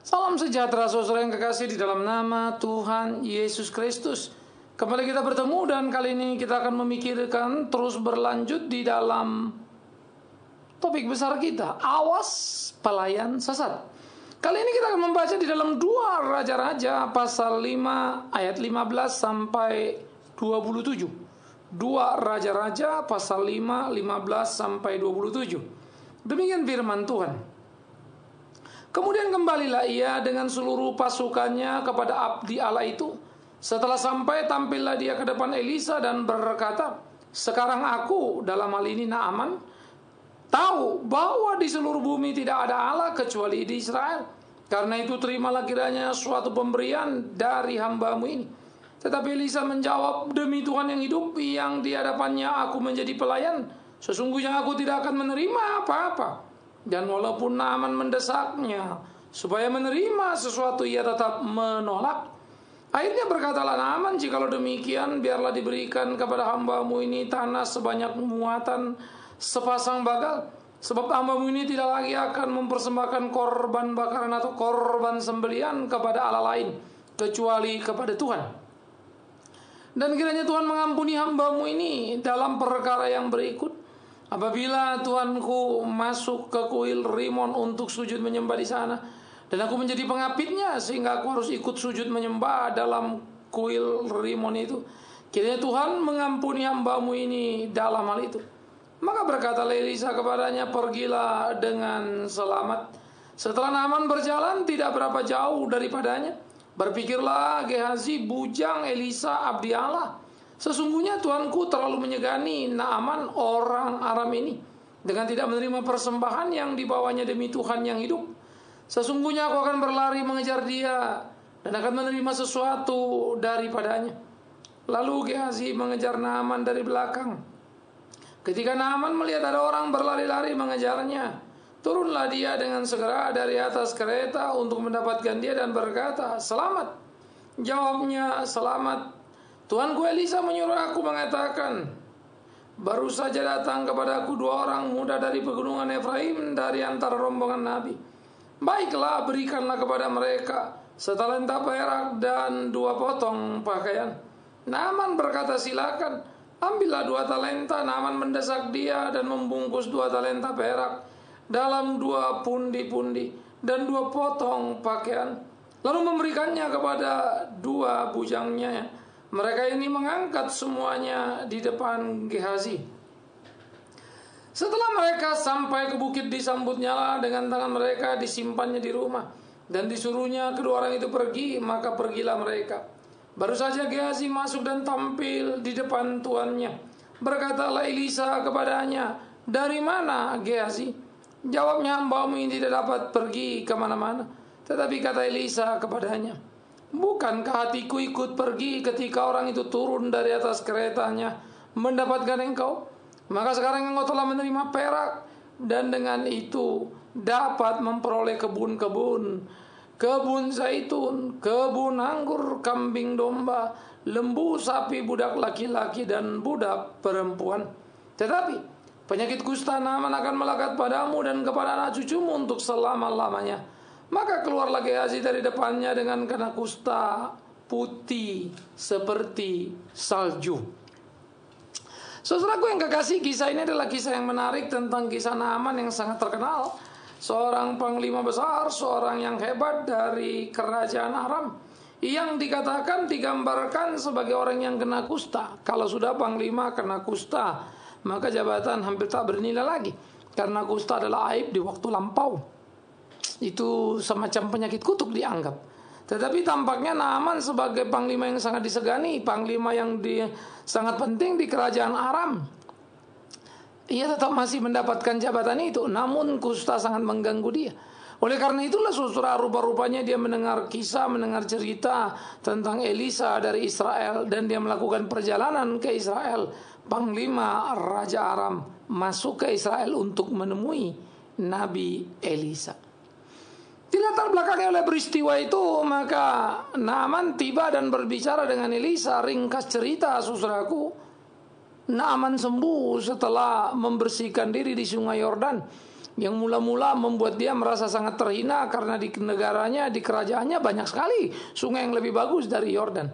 Salam sejahtera saudara yang kekasih di dalam nama Tuhan Yesus Kristus. Kembali kita bertemu dan kali ini kita akan memikirkan terus berlanjut di dalam topik besar kita, awas pelayan sesat. Kali ini kita akan membaca di dalam 2 Raja-Raja pasal 5 ayat 15 sampai 27. 2 Raja-Raja pasal 5, 15 sampai 27. Demikian firman Tuhan. Kemudian kembalilah ia dengan seluruh pasukannya kepada abdi Allah itu. Setelah sampai, tampillah dia ke depan Elisa dan berkata, "Sekarang aku," dalam hal ini Naaman, "tahu bahwa di seluruh bumi tidak ada Allah kecuali di Israel. Karena itu terimalah kiranya suatu pemberian dari hambamu ini." Tetapi Elisa menjawab, "Demi Tuhan yang hidup, yang di hadapannya aku menjadi pelayan, sesungguhnya aku tidak akan menerima apa-apa." Dan walaupun Naaman mendesaknya supaya menerima sesuatu, ia tetap menolak. Akhirnya berkatalah Naaman, "Jikalau demikian, biarlah diberikan kepada hambamu ini tanah sebanyak muatan sepasang bagal. Sebab hambamu ini tidak lagi akan mempersembahkan korban bakaran atau korban sembelian kepada Allah lain, kecuali kepada Tuhan. Dan kiranya Tuhan mengampuni hambamu ini dalam perkara yang berikut. Apabila Tuanku masuk ke kuil Rimon untuk sujud menyembah di sana, dan aku menjadi pengapitnya sehingga aku harus ikut sujud menyembah dalam kuil Rimon itu, kiranya Tuhan mengampuni hambamu ini dalam hal itu." Maka berkatalah Elisa kepadanya, "Pergilah dengan selamat." Setelah Naaman berjalan tidak berapa jauh daripadanya, berpikirlah Gehazi bujang Elisa abdi Allah, "Sesungguhnya Tuanku terlalu menyegani Naaman orang Aram ini dengan tidak menerima persembahan yang dibawanya demi Tuhan yang hidup. Sesungguhnya aku akan berlari mengejar dia dan akan menerima sesuatu daripadanya." Lalu Gehazi mengejar Naaman dari belakang. Ketika Naaman melihat ada orang berlari-lari mengejarnya, turunlah dia dengan segera dari atas kereta untuk mendapatkan dia dan berkata, "Selamat." Jawabnya, "Selamat. Tuanku Elisa menyuruh aku mengatakan, baru saja datang kepadaku 2 orang muda dari pegunungan Efraim dari antara rombongan Nabi. Baiklah, berikanlah kepada mereka setalenta perak dan 2 potong pakaian." Naaman berkata, "Silakan." Ambillah 2 talenta. Naaman mendesak dia dan membungkus 2 talenta perak dalam 2 pundi-pundi dan 2 potong pakaian, lalu memberikannya kepada 2 bujangnya. Mereka ini mengangkat semuanya di depan Gehazi. Setelah mereka sampai ke bukit, disambutnya dengan tangan mereka, disimpannya di rumah, dan disuruhnya kedua orang itu pergi. Maka pergilah mereka. Baru saja Gehazi masuk dan tampil di depan tuannya. Berkatalah Elisa kepadanya, "Dari mana, Gehazi?" Jawabnya, "Hambamu ini tidak dapat pergi kemana-mana." Tetapi kata Elisa kepadanya, "Bukankah hatiku ikut pergi ketika orang itu turun dari atas keretanya mendapatkan engkau? Maka sekarang engkau telah menerima perak, dan dengan itu dapat memperoleh kebun-kebun, kebun zaitun, kebun anggur, kambing domba, lembu, sapi, budak laki-laki, dan budak perempuan. Tetapi penyakit kusta Naaman akan melekat padamu dan kepada anak cucumu untuk selama-lamanya." Maka keluarlah Gehazi dari depannya dengan kena kusta putih seperti salju. Saudaraku yang kekasih, kisah ini adalah kisah yang menarik tentang kisah Naaman yang sangat terkenal. Seorang panglima besar, seorang yang hebat dari kerajaan Aram, yang dikatakan digambarkan sebagai orang yang kena kusta. Kalau sudah panglima kena kusta, maka jabatan hampir tak bernilai lagi, karena kusta adalah aib di waktu lampau. Itu semacam penyakit kutuk dianggap. Tetapi tampaknya Naaman sebagai panglima yang sangat disegani, panglima yang sangat penting di kerajaan Aram, ia tetap masih mendapatkan jabatan itu. Namun kusta sangat mengganggu dia. Oleh karena itulah saudara, rupa-rupanya dia mendengar kisah, mendengar cerita tentang Elisa dari Israel, dan dia melakukan perjalanan ke Israel. Panglima Raja Aram masuk ke Israel untuk menemui Nabi Elisa. Dilatar belakangi oleh peristiwa itu, maka Naaman tiba dan berbicara dengan Elisa. Ringkas cerita, saudaraku, Naaman sembuh setelah membersihkan diri di sungai Yordan. yang mula-mula membuat dia merasa sangat terhina karena di negaranya, di kerajaannya banyak sekali sungai yang lebih bagus dari Yordan.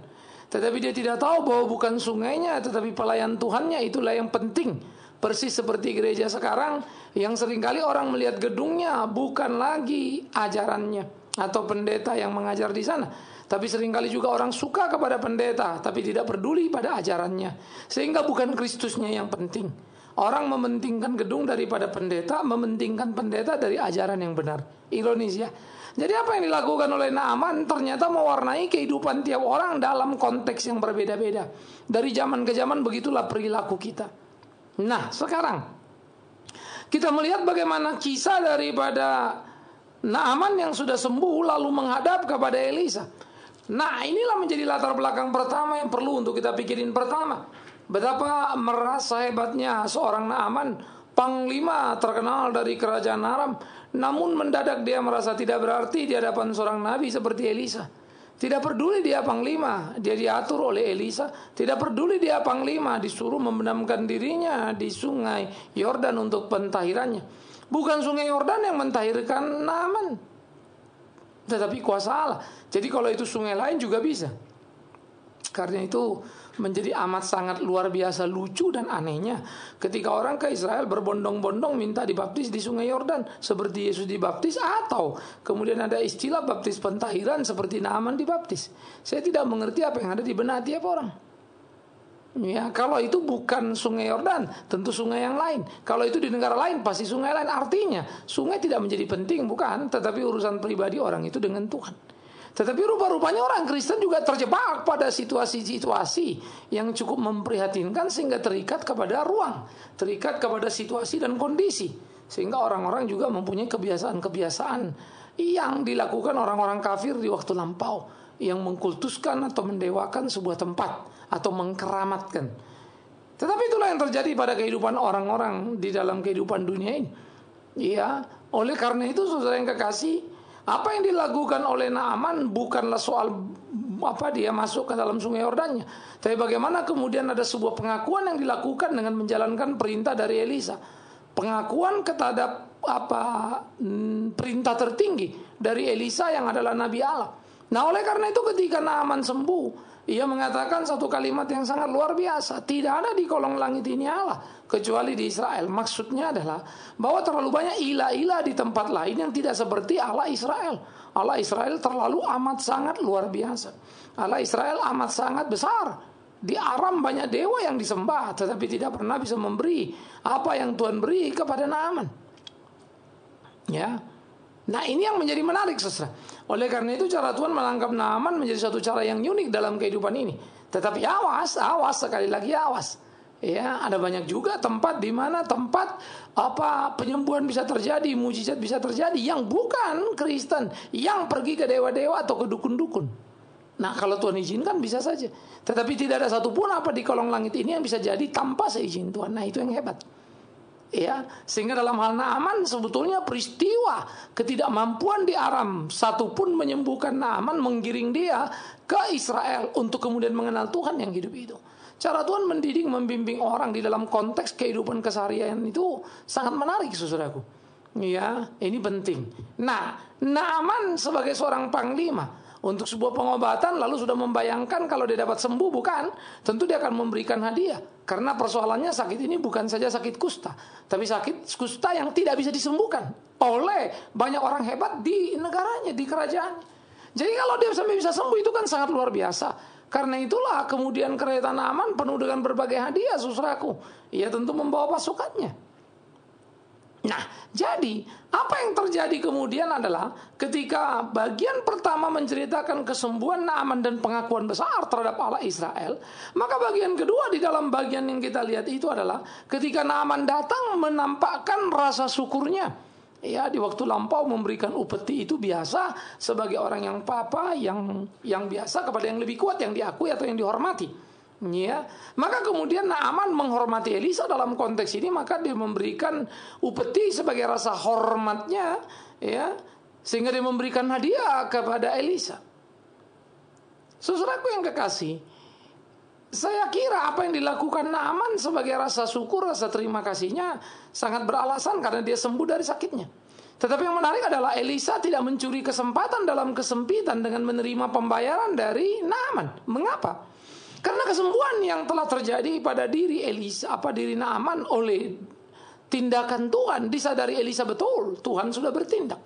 Tetapi dia tidak tahu bahwa bukan sungainya, tetapi pelayan Tuhannya itulah yang penting. Persis seperti gereja sekarang yang seringkali orang melihat gedungnya, bukan lagi ajarannya atau pendeta yang mengajar di sana. Tapi seringkali juga orang suka kepada pendeta, tapi tidak peduli pada ajarannya. Sehingga bukan Kristusnya yang penting. Orang mementingkan gedung daripada pendeta, mementingkan pendeta dari ajaran yang benar. Ironis ya. Jadi apa yang dilakukan oleh Naaman ternyata mewarnai kehidupan tiap orang dalam konteks yang berbeda-beda. Dari zaman ke zaman begitulah perilaku kita. Nah, sekarang kita melihat bagaimana kisah daripada Naaman yang sudah sembuh lalu menghadap kepada Elisa. Nah, inilah menjadi latar belakang pertama yang perlu untuk kita pikirin pertama. Betapa merasa hebatnya seorang Naaman, panglima terkenal dari kerajaan Aram. Namun mendadak dia merasa tidak berarti di hadapan seorang nabi seperti Elisa. Tidak peduli dia panglima, dia diatur oleh Elisa. Tidak peduli dia panglima, disuruh membenamkan dirinya di sungai Yordan untuk pentahirannya. Bukan sungai Yordan yang mentahirkan Naaman, tetapi kuasa Allah. Jadi kalau itu sungai lain juga bisa. Karena itu menjadi amat sangat luar biasa lucu dan anehnya ketika orang ke Israel berbondong-bondong minta dibaptis di sungai Yordan seperti Yesus dibaptis, atau kemudian ada istilah baptis pentahiran seperti Naaman dibaptis. Saya tidak mengerti apa yang ada di benak tiap orang. Ya, kalau itu bukan sungai Yordan, tentu sungai yang lain. Kalau itu di negara lain, pasti sungai lain. Artinya sungai tidak menjadi penting, bukan, tetapi urusan pribadi orang itu dengan Tuhan. Tetapi rupa-rupanya orang Kristen juga terjebak pada situasi-situasi yang cukup memprihatinkan sehingga terikat kepada ruang, terikat kepada situasi dan kondisi. Sehingga orang-orang juga mempunyai kebiasaan-kebiasaan yang dilakukan orang-orang kafir di waktu lampau, yang mengkultuskan atau mendewakan sebuah tempat atau mengkeramatkan. Tetapi itulah yang terjadi pada kehidupan orang-orang di dalam kehidupan dunia ini. Ya, oleh karena itu saudara yang kekasih, apa yang dilakukan oleh Naaman bukanlah soal apa dia masuk ke dalam sungai Yordannya, tapi bagaimana kemudian ada sebuah pengakuan yang dilakukan dengan menjalankan perintah dari Elisa. Pengakuan terhadap perintah tertinggi dari Elisa yang adalah Nabi Allah. Nah, oleh karena itu ketika Naaman sembuh, ia mengatakan satu kalimat yang sangat luar biasa. Tidak ada di kolong langit ini Allah kecuali di Israel. Maksudnya adalah bahwa terlalu banyak ilah-ilah di tempat lain yang tidak seperti Allah Israel. Allah Israel terlalu amat sangat luar biasa. Allah Israel amat sangat besar. Di Aram banyak dewa yang disembah, tetapi tidak pernah bisa memberi apa yang Tuhan beri kepada Naaman. Ya. Nah, ini yang menjadi menarik, saudara. Oleh karena itu cara Tuhan menangkap Naaman menjadi satu cara yang unik dalam kehidupan ini. Tetapi awas, sekali lagi awas. Ya, ada banyak juga tempat di mana penyembuhan bisa terjadi, mujizat bisa terjadi yang bukan Kristen, yang pergi ke dewa-dewa atau ke dukun-dukun. Nah, kalau Tuhan izinkan bisa saja. Tetapi tidak ada satupun apa di kolong langit ini yang bisa jadi tanpa seizin Tuhan. Nah, itu yang hebat. Ya, sehingga dalam hal Naaman sebetulnya peristiwa ketidakmampuan di Aram satupun menyembuhkan Naaman, menggiring dia ke Israel untuk kemudian mengenal Tuhan yang hidup itu. Cara Tuhan mendidik, membimbing orang di dalam konteks kehidupan keseharian itu sangat menarik, saudaraku. Ya, ini penting. Nah, Naaman sebagai seorang panglima untuk sebuah pengobatan lalu sudah membayangkan kalau dia dapat sembuh, bukan? Tentu dia akan memberikan hadiah. Karena persoalannya sakit ini bukan saja sakit kusta, tapi sakit kusta yang tidak bisa disembuhkan oleh banyak orang hebat di negaranya, di kerajaan. Jadi kalau dia sampai bisa sembuh itu kan sangat luar biasa. Karena itulah kemudian kereta Naaman penuh dengan berbagai hadiah, saudaraku. Ia tentu membawa pasukannya. Nah, jadi apa yang terjadi kemudian adalah ketika bagian pertama menceritakan kesembuhan Naaman dan pengakuan besar terhadap Allah Israel, maka bagian kedua di dalam bagian yang kita lihat itu adalah ketika Naaman datang menampakkan rasa syukurnya. Ya, di waktu lampau memberikan upeti itu biasa sebagai orang yang yang biasa kepada yang lebih kuat, yang diakui atau yang dihormati. Ya, maka kemudian Naaman menghormati Elisa dalam konteks ini, maka dia memberikan upeti sebagai rasa hormatnya, ya, sehingga dia memberikan hadiah kepada Elisa. Saudaraku yang kekasih, Saya kira apa yang dilakukan Naaman sebagai rasa syukur, rasa terima kasihnya sangat beralasan karena dia sembuh dari sakitnya. Tetapi yang menarik adalah Elisa tidak mencuri kesempatan dalam kesempitan dengan menerima pembayaran dari Naaman. Mengapa? Karena kesembuhan yang telah terjadi pada diri diri Naaman oleh tindakan Tuhan, disadari Elisa betul, Tuhan sudah bertindak.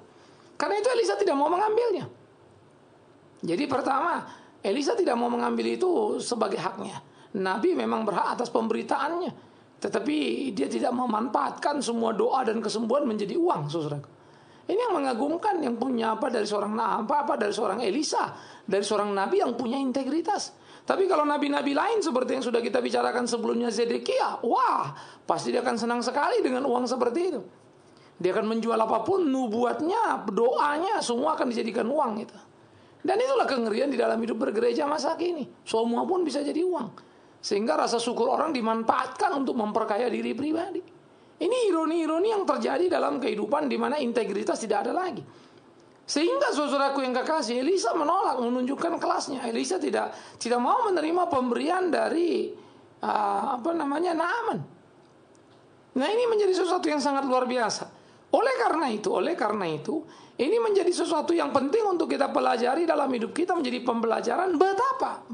Karena itu Elisa tidak mau mengambilnya. Jadi pertama, Elisa tidak mau mengambil itu sebagai haknya. Nabi memang berhak atas pemberitaannya, tetapi dia tidak memanfaatkan semua doa dan kesembuhan menjadi uang, saudaraku. Ini yang mengagumkan, yang punya apa dari seorang dari seorang Elisa, dari seorang nabi yang punya integritas. Tapi kalau nabi-nabi lain seperti yang sudah kita bicarakan sebelumnya, Zedekia, wah, pasti dia akan senang sekali dengan uang seperti itu. Dia akan menjual apapun, nubuatnya, doanya, semua akan dijadikan uang itu. Dan itulah kengerian di dalam hidup bergereja masa kini. Semua pun bisa jadi uang. Sehingga rasa syukur orang dimanfaatkan untuk memperkaya diri pribadi. Ini ironi-ironi yang terjadi dalam kehidupan di mana integritas tidak ada lagi. Sehingga saudaraku yang kekasih, Elisa menolak menunjukkan kelasnya. Elisa tidak mau menerima pemberian dari Naaman. Nah, ini menjadi sesuatu yang sangat luar biasa. Oleh karena itu, ini menjadi sesuatu yang penting untuk kita pelajari dalam hidup kita, menjadi pembelajaran betapa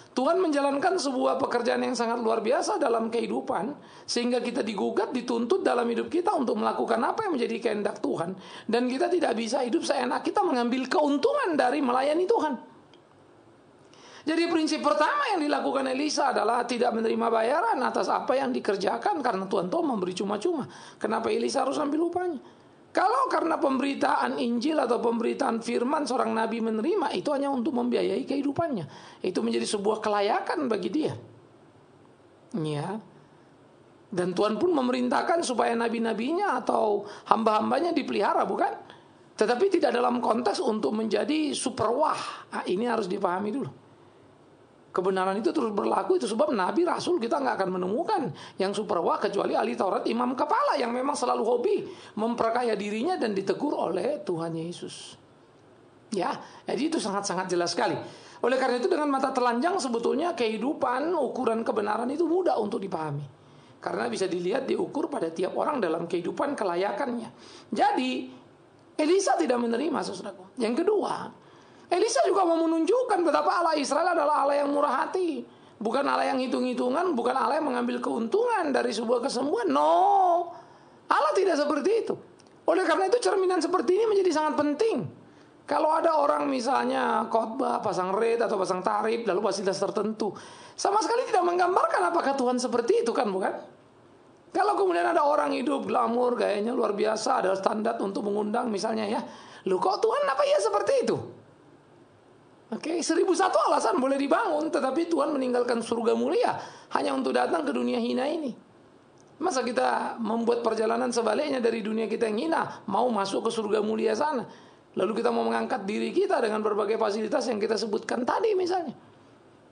Tuhan menjalankan sebuah pekerjaan yang sangat luar biasa dalam kehidupan, sehingga kita digugat, dituntut dalam hidup kita untuk melakukan apa yang menjadi kehendak Tuhan. Dan kita tidak bisa hidup seenak kita mengambil keuntungan dari melayani Tuhan. Jadi prinsip pertama yang dilakukan Elisa adalah tidak menerima bayaran atas apa yang dikerjakan, karena Tuhan tahu memberi cuma-cuma. Kenapa Elisa harus ambil upahnya? Kalau karena pemberitaan Injil atau pemberitaan firman seorang nabi menerima, itu hanya untuk membiayai kehidupannya. Itu menjadi sebuah kelayakan bagi dia. Ya. Dan Tuhan pun memerintahkan supaya nabi-nabinya atau hamba-hambanya dipelihara, bukan? Tetapi tidak dalam konteks untuk menjadi super wah. Nah, ini harus dipahami dulu. Kebenaran itu terus berlaku, itu sebab nabi rasul kita nggak akan menemukan yang super wah kecuali ahli Taurat, imam kepala yang memang selalu hobi memperkaya dirinya dan ditegur oleh Tuhan Yesus. Ya, jadi itu sangat-sangat jelas sekali. Oleh karena itu dengan mata telanjang sebetulnya kehidupan, ukuran kebenaran itu mudah untuk dipahami. Karena bisa dilihat diukur pada tiap orang dalam kehidupan kelayakannya. Jadi Elisa tidak menerima, saudaraku. Yang kedua, Elisa juga mau menunjukkan betapa Allah Israel adalah Allah yang murah hati. Bukan Allah yang hitung-hitungan, bukan Allah yang mengambil keuntungan dari sebuah kesembuhan. No, Allah tidak seperti itu. Oleh karena itu cerminan seperti ini menjadi sangat penting. Kalau ada orang misalnya khotbah, pasang rate atau pasang tarif, lalu fasilitas tertentu, sama sekali tidak menggambarkan apakah Tuhan seperti itu, kan, bukan? Kalau kemudian ada orang hidup glamor, gayanya luar biasa, ada standar untuk mengundang misalnya ya, lu kok Tuhan apa ya seperti itu? Oke, 1001 alasan boleh dibangun, tetapi Tuhan meninggalkan surga mulia hanya untuk datang ke dunia hina ini. Masa kita membuat perjalanan sebaliknya dari dunia kita yang hina, mau masuk ke surga mulia sana, lalu kita mau mengangkat diri kita dengan berbagai fasilitas yang kita sebutkan tadi misalnya.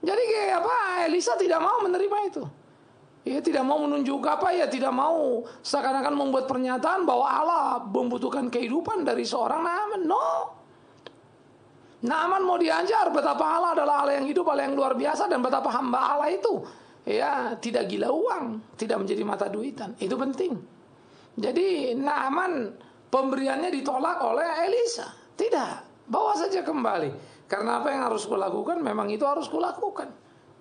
Jadi kayak apa? Elisa tidak mau menerima itu. Ya, tidak mau menunjuk tidak mau seakan-akan membuat pernyataan bahwa Allah membutuhkan kehidupan dari seorang Naaman. No. Naaman mau diajar betapa Allah adalah Allah yang hidup, Allah yang luar biasa, dan betapa hamba Allah itu tidak gila uang, tidak menjadi mata duitan. Itu penting. Jadi Naaman pemberiannya ditolak oleh Elisa. Tidak, bawa saja kembali. Karena apa yang harus kulakukan memang itu harus kulakukan.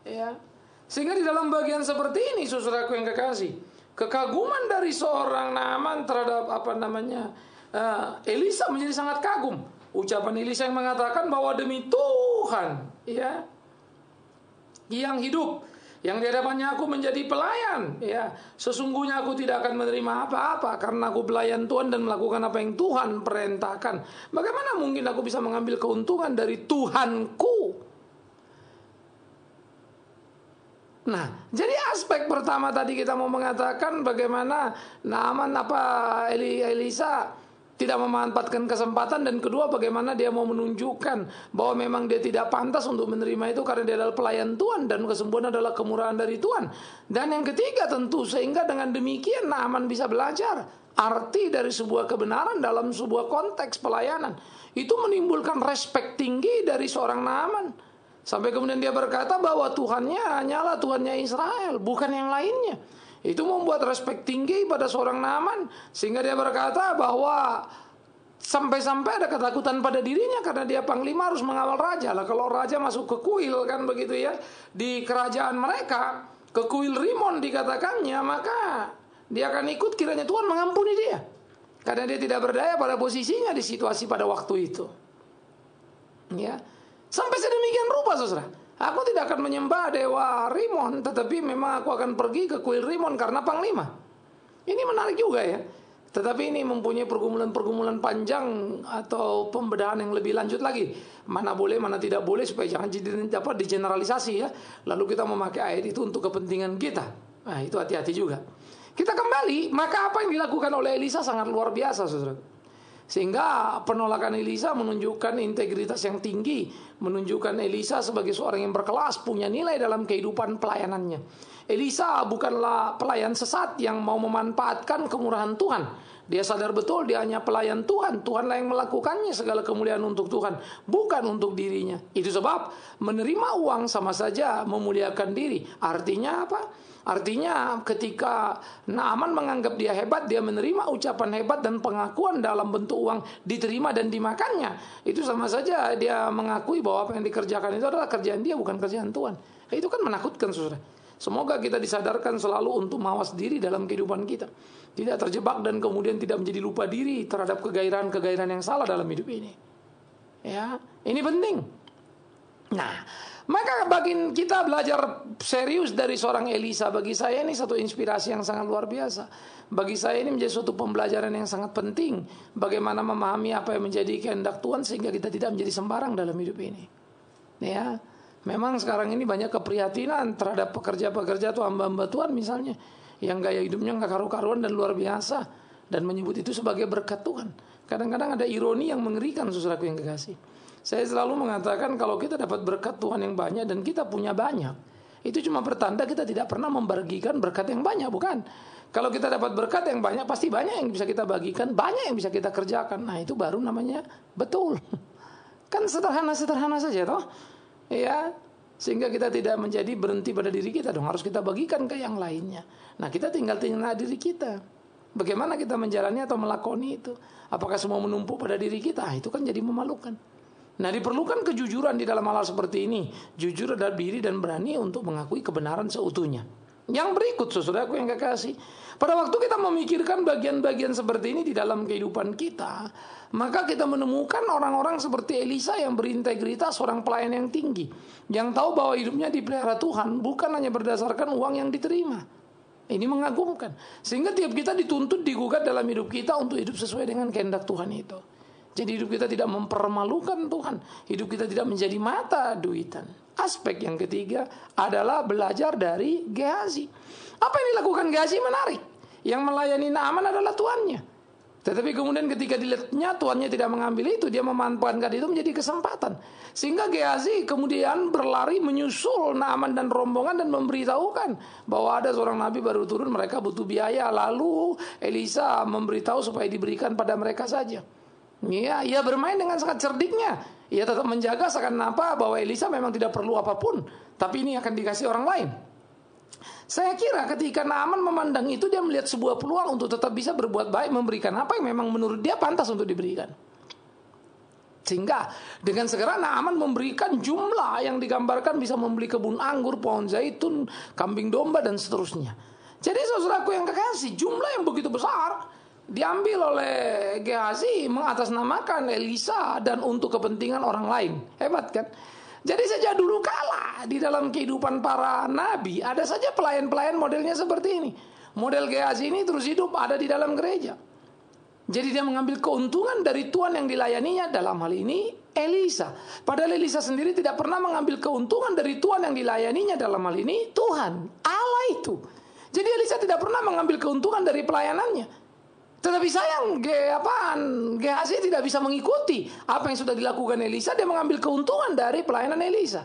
Ya. Sehingga di dalam bagian seperti ini, saudaraku yang kekasih, kekaguman dari seorang Naaman terhadap Elisa menjadi sangat kagum. Ucapan Elisa yang mengatakan bahwa demi Tuhan yang hidup, yang di hadapannya aku menjadi pelayan, sesungguhnya aku tidak akan menerima apa-apa karena aku pelayan Tuhan dan melakukan apa yang Tuhan perintahkan. Bagaimana mungkin aku bisa mengambil keuntungan dari Tuhanku? Nah, jadi aspek pertama tadi kita mau mengatakan bagaimana Naaman Elisa tidak memanfaatkan kesempatan, dan kedua bagaimana dia mau menunjukkan bahwa memang dia tidak pantas untuk menerima itu karena dia adalah pelayan Tuhan dan kesembuhan adalah kemurahan dari Tuhan. Dan yang ketiga tentu sehingga dengan demikian Naaman bisa belajar arti dari sebuah kebenaran dalam sebuah konteks pelayanan. Itu menimbulkan respek tinggi dari seorang Naaman. Sampai kemudian dia berkata bahwa Tuhannya hanyalah Tuhannya Israel, bukan yang lainnya. Itu membuat respek tinggi pada seorang Naaman, sehingga dia berkata bahwa sampai-sampai ada ketakutan pada dirinya karena dia panglima harus mengawal raja. Lah kalau raja masuk ke kuil kan begitu ya, di kerajaan mereka, ke kuil Rimon dikatakannya, maka dia akan ikut kiranya Tuhan mengampuni dia. Karena dia tidak berdaya pada posisinya di situasi pada waktu itu. Ya. Sampai sedemikian rupa, saudara. Aku tidak akan menyembah dewa Rimon, tetapi memang aku akan pergi ke kuil Rimon karena panglima. Ini menarik juga ya. Tetapi ini mempunyai pergumulan-pergumulan panjang atau pembedahan yang lebih lanjut lagi. Mana boleh, mana tidak boleh, supaya jangan dapat digeneralisasi ya. Lalu kita memakai ayat itu untuk kepentingan kita. Nah, itu hati-hati juga. Kita kembali, maka apa yang dilakukan oleh Elisa sangat luar biasa, saudara. Sehingga penolakan Elisa menunjukkan integritas yang tinggi, menunjukkan Elisa sebagai seorang yang berkelas, punya nilai dalam kehidupan pelayanannya. Elisa bukanlah pelayan sesat yang mau memanfaatkan kemurahan Tuhan. Dia sadar betul dia hanya pelayan Tuhan. Tuhanlah yang melakukannya, segala kemuliaan untuk Tuhan, bukan untuk dirinya. Itu sebab menerima uang sama saja memuliakan diri. Artinya apa? Artinya ketika Naaman menganggap dia hebat, dia menerima ucapan hebat dan pengakuan dalam bentuk uang diterima dan dimakannya. Itu sama saja dia mengakui bahwa apa yang dikerjakan itu adalah kerjaan dia, bukan kerjaan Tuhan. Itu kan menakutkan, saudara. Semoga kita disadarkan selalu untuk mawas diri dalam kehidupan kita. Tidak terjebak dan kemudian tidak menjadi lupa diri terhadap kegairahan-kegairahan yang salah dalam hidup ini. Ya, ini penting. Nah, maka bagi kita belajar serius dari seorang Elisa, bagi saya ini satu inspirasi yang sangat luar biasa. Bagi saya ini menjadi suatu pembelajaran yang sangat penting. Bagaimana memahami apa yang menjadi kehendak Tuhan sehingga kita tidak menjadi sembarang dalam hidup ini. Ya, memang sekarang ini banyak keprihatinan terhadap pekerja-pekerja atau hamba-hamba Tuhan misalnya, yang gaya hidupnya nggak karu-karuan dan luar biasa, dan menyebut itu sebagai berkat Tuhan. Kadang-kadang ada ironi yang mengerikan, saudaraku yang kekasih. Saya selalu mengatakan kalau kita dapat berkat Tuhan yang banyak dan kita punya banyak, itu cuma pertanda kita tidak pernah membagikan berkat yang banyak, bukan? Kalau kita dapat berkat yang banyak, pasti banyak yang bisa kita bagikan, banyak yang bisa kita kerjakan. Nah, itu baru namanya betul. Kan sederhana-sederhana saja toh. Ya, sehingga kita tidak menjadi berhenti pada diri kita dong, harus kita bagikan ke yang lainnya. Nah, kita tinggal diri kita. Bagaimana kita menjalani atau melakoni itu? Apakah semua menumpuk pada diri kita? Itu kan jadi memalukan. Nah, diperlukan kejujuran di dalam hal seperti ini. Jujur adalah diri dan berani untuk mengakui kebenaran seutuhnya. Yang berikut, saudaraku yang kekasih, pada waktu kita memikirkan bagian-bagian seperti ini di dalam kehidupan kita, maka kita menemukan orang-orang seperti Elisa yang berintegritas, seorang pelayan yang tinggi, yang tahu bahwa hidupnya dipelihara Tuhan bukan hanya berdasarkan uang yang diterima. Ini mengagumkan. Sehingga tiap kita dituntut, digugat dalam hidup kita untuk hidup sesuai dengan kehendak Tuhan itu. Jadi hidup kita tidak mempermalukan Tuhan. Hidup kita tidak menjadi mata duitan. Aspek yang ketiga adalah belajar dari Gehazi. Apa yang dilakukan Gehazi menarik. Yang melayani Naaman adalah tuannya. Tetapi kemudian ketika dilihatnya tuannya tidak mengambil itu, dia memanfaatkan itu menjadi kesempatan. Sehingga Gehazi kemudian berlari menyusul Naaman dan rombongan dan memberitahukan bahwa ada seorang nabi baru turun, mereka butuh biaya. Lalu Elisa memberitahu supaya diberikan pada mereka saja. Ya, ia bermain dengan sangat cerdiknya. Ia tetap menjaga seakan apa bahwa Elisa memang tidak perlu apapun, tapi ini akan dikasih orang lain. Saya kira ketika Naaman memandang itu, dia melihat sebuah peluang untuk tetap bisa berbuat baik, memberikan apa yang memang menurut dia pantas untuk diberikan. Sehingga dengan segera Naaman memberikan jumlah yang digambarkan bisa membeli kebun anggur, pohon zaitun, kambing domba dan seterusnya. Jadi saudaraku yang kekasih, jumlah yang begitu besar diambil oleh Gehazi mengatasnamakan Elisa dan untuk kepentingan orang lain. Hebat kan? Jadi sejak dulu kala di dalam kehidupan para nabi ada saja pelayan-pelayan modelnya seperti ini. Model Gehazi ini terus hidup ada di dalam gereja. Jadi dia mengambil keuntungan dari tuan yang dilayaninya, dalam hal ini Elisa. Padahal Elisa sendiri tidak pernah mengambil keuntungan dari tuan yang dilayaninya, dalam hal ini Tuhan, Allah itu. Jadi Elisa tidak pernah mengambil keuntungan dari pelayanannya. Tetapi sayang, Gehazi tidak bisa mengikuti apa yang sudah dilakukan Elisa. Dia mengambil keuntungan dari pelayanan Elisa.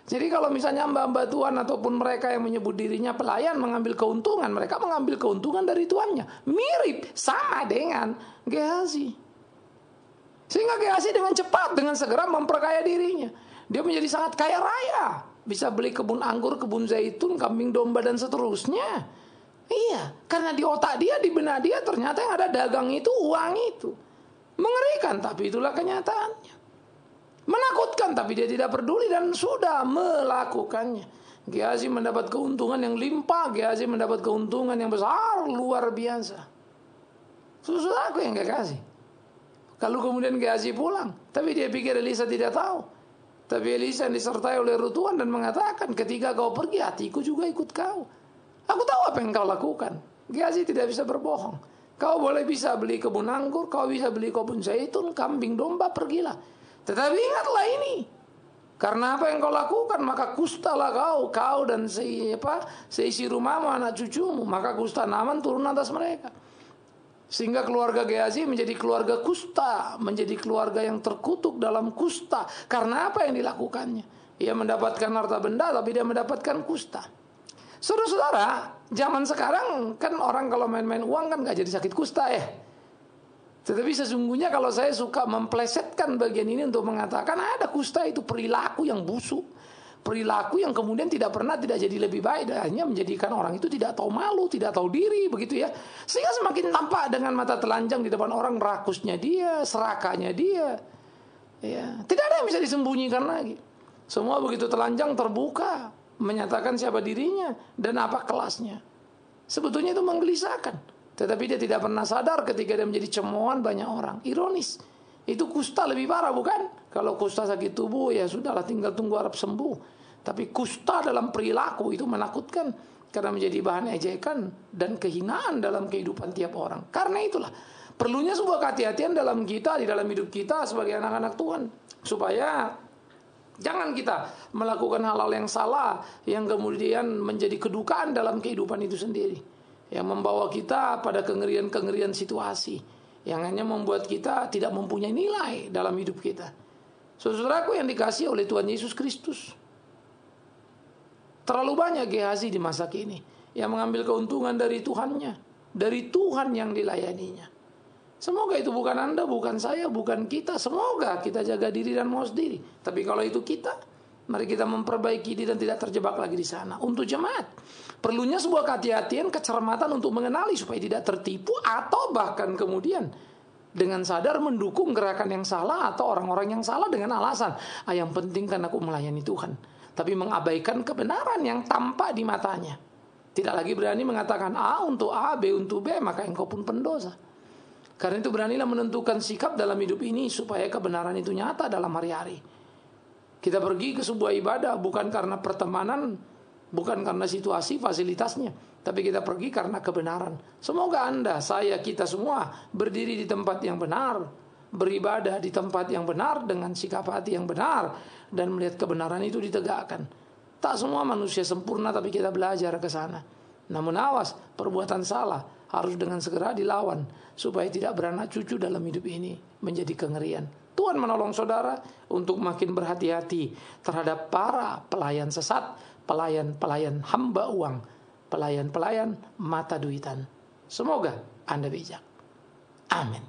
Jadi kalau misalnya hamba-hamba Tuhan ataupun mereka yang menyebut dirinya pelayan mengambil keuntungan, mereka mengambil keuntungan dari tuannya. Mirip, sama dengan Gehazi. Sehingga Gehazi dengan cepat, dengan segera memperkaya dirinya. Dia menjadi sangat kaya raya. Bisa beli kebun anggur, kebun zaitun, kambing domba dan seterusnya. Iya, karena di otak dia, di benak dia ternyata yang ada dagang itu, uang itu. Mengerikan, tapi itulah kenyataannya. Menakutkan, tapi dia tidak peduli dan sudah melakukannya. Gehazi mendapat keuntungan yang limpah, Gehazi mendapat keuntungan yang besar, luar biasa. Saudaraku yang kekasih. Kalau kemudian Gehazi pulang, tapi dia pikir Elisa tidak tahu. Tapi Elisa disertai oleh Ruh Tuhan dan mengatakan, ketika kau pergi, hatiku juga ikut kau. Aku tahu apa yang kau lakukan. Gehazi tidak bisa berbohong. Kau boleh bisa beli kebun anggur, kau bisa beli kebun zaitun, kambing domba, pergilah. Tetapi ingatlah ini. Karena apa yang kau lakukan, maka kustalah kau dan seisi rumahmu, anak cucumu. Maka kusta Naaman turun atas mereka. Sehingga keluarga Gehazi menjadi keluarga kusta, menjadi keluarga yang terkutuk dalam kusta. Karena apa yang dilakukannya? Ia mendapatkan harta benda, tapi dia mendapatkan kusta. Saudara-saudara, zaman sekarang kan orang kalau main-main uang kan gak jadi sakit kusta ya. Tetapi sesungguhnya kalau saya suka memplesetkan bagian ini untuk mengatakan ada kusta itu perilaku yang busuk. Perilaku yang kemudian tidak jadi lebih baik. Dan hanya menjadikan orang itu tidak tahu malu, tidak tahu diri, begitu ya. Sehingga semakin tampak dengan mata telanjang di depan orang rakusnya dia, serakahnya dia. Ya, tidak ada yang bisa disembunyikan lagi. Semua begitu telanjang terbuka, menyatakan siapa dirinya dan apa kelasnya. Sebetulnya itu menggelisahkan. Tetapi dia tidak pernah sadar ketika dia menjadi cemoohan banyak orang. Ironis. Itu kusta lebih parah bukan? Kalau kusta sakit tubuh ya sudahlah, tinggal tunggu Arab sembuh. Tapi kusta dalam perilaku itu menakutkan. Karena menjadi bahan ejekan dan kehinaan dalam kehidupan tiap orang. Karena itulah perlunya sebuah kehati-hatian dalam kita, di dalam hidup kita sebagai anak-anak Tuhan. Supaya jangan kita melakukan hal-hal yang salah, yang kemudian menjadi kedukaan dalam kehidupan itu sendiri. Yang membawa kita pada kengerian-kengerian situasi. Yang hanya membuat kita tidak mempunyai nilai dalam hidup kita. Saudaraku yang dikasihi oleh Tuhan Yesus Kristus. Terlalu banyak Gehazi di masa kini yang mengambil keuntungan dari Tuhannya. Dari Tuhan yang dilayaninya. Semoga itu bukan Anda, bukan saya, bukan kita. Semoga kita jaga diri dan mawas diri. Tapi kalau itu kita, mari kita memperbaiki diri dan tidak terjebak lagi di sana. Untuk jemaat, perlunya sebuah kehati-hatian, kecermatan untuk mengenali supaya tidak tertipu atau bahkan kemudian dengan sadar mendukung gerakan yang salah atau orang-orang yang salah dengan alasan yang penting kan aku melayani Tuhan. Tapi mengabaikan kebenaran yang tampak di matanya. Tidak lagi berani mengatakan A untuk A, B untuk B, maka engkau pun pendosa. Karena itu beranilah menentukan sikap dalam hidup ini supaya kebenaran itu nyata dalam hari-hari. Kita pergi ke sebuah ibadah bukan karena pertemanan, bukan karena situasi, fasilitasnya. Tapi kita pergi karena kebenaran. Semoga Anda, saya, kita semua berdiri di tempat yang benar. Beribadah di tempat yang benar dengan sikap hati yang benar. Dan melihat kebenaran itu ditegakkan. Tak semua manusia sempurna tapi kita belajar ke sana. Namun awas, perbuatan salah harus dengan segera dilawan. Supaya tidak beranak cucu dalam hidup ini menjadi kengerian. Tuhan menolong saudara untuk makin berhati-hati terhadap para pelayan sesat, pelayan-pelayan hamba uang, pelayan-pelayan mata duitan. Semoga Anda bijak. Amin.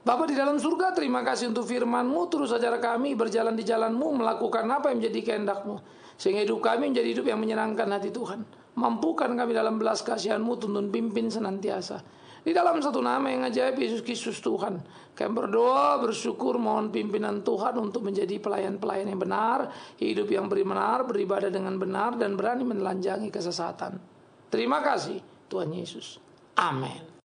Bapa di dalam surga, terima kasih untuk firman-Mu. Terus ajar kami berjalan di jalan-Mu, melakukan apa yang menjadi kehendak-Mu, sehingga hidup kami menjadi hidup yang menyenangkan hati Tuhan. Mampukan kami dalam belas kasihan-Mu, tuntun pimpin senantiasa. Di dalam satu nama yang ajaib, Yesus Kristus Tuhan, kami berdoa, bersyukur, mohon pimpinan Tuhan untuk menjadi pelayan-pelayan yang benar, hidup yang benar, beribadah dengan benar, dan berani menelanjangi kesesatan. Terima kasih Tuhan Yesus. Amin.